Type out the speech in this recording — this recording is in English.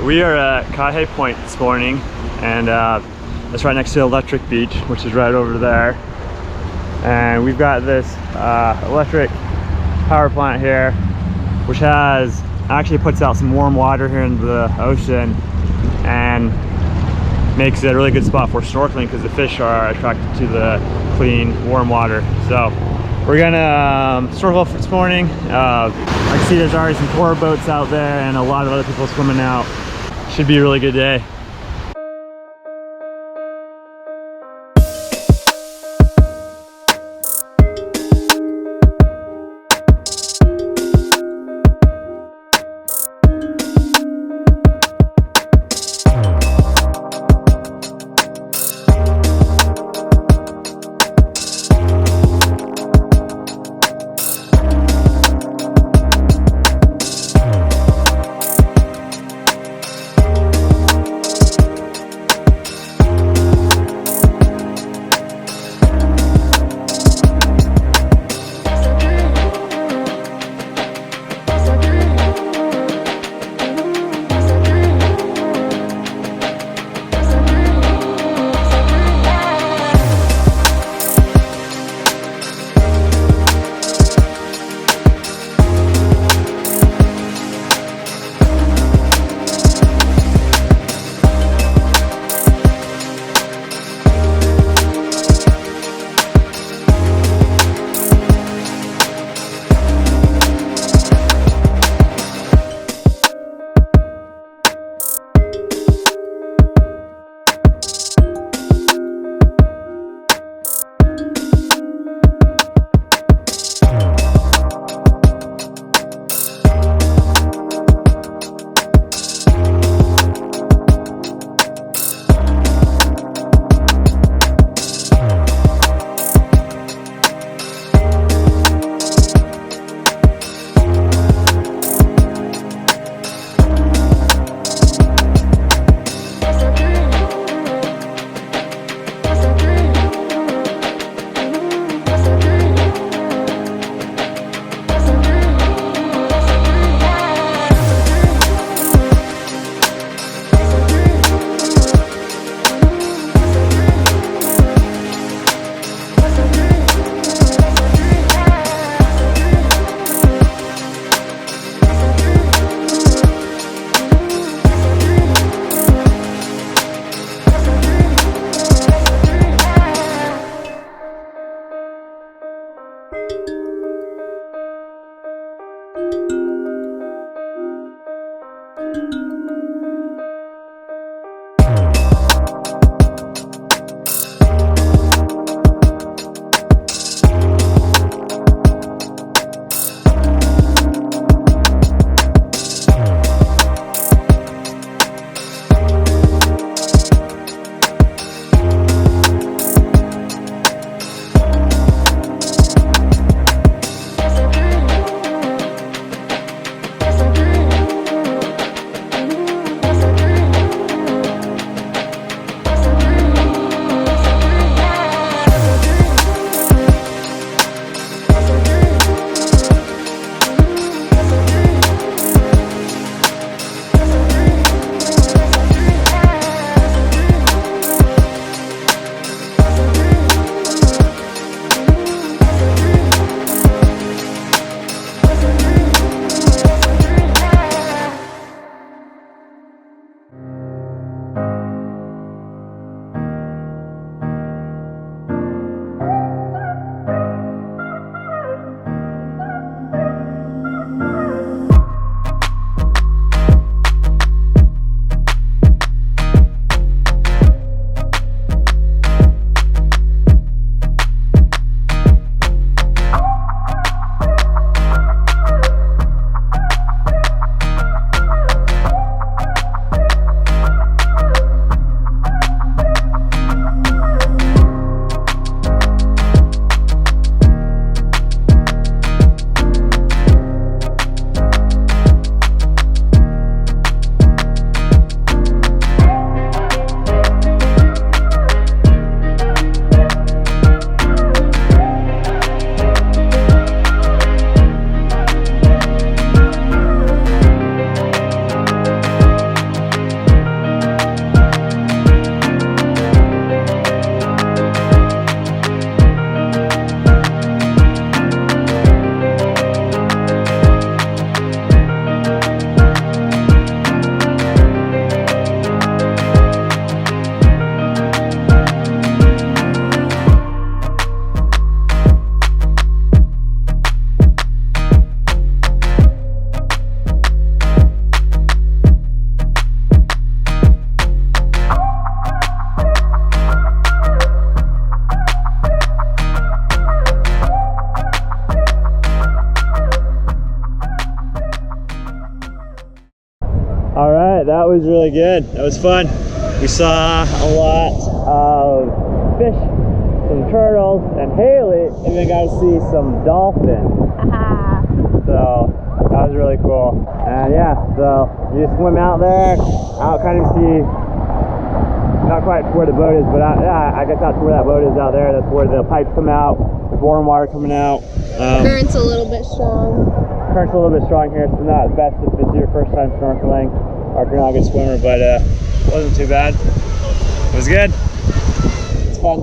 We are at Kahe Point this morning, and it's right next to Electric Beach, which is right over there. And we've got this electric power plant here, which actually puts out some warm water here into the ocean and makes it a really good spot for snorkeling because the fish are attracted to the clean, warm water. So we're gonna snorkel this morning. I can see there's already some tour boats out there and a lot of other people swimming out. Should be a really good day. All right, that was really good. That was fun. We saw a lot of fish, some turtles, and Haley even got to see some dolphins. So that was really cool. And yeah, so you swim out there, out kind of see, not quite where the boat is, but yeah, I guess that's where that boat is out there. That's where the pipes come out. There's warm water coming out. Current's a little bit strong. Current's a little bit strong here, so not the best if this is your first time snorkeling or if you're not a good swimmer, but it wasn't too bad. It was good. It's fun.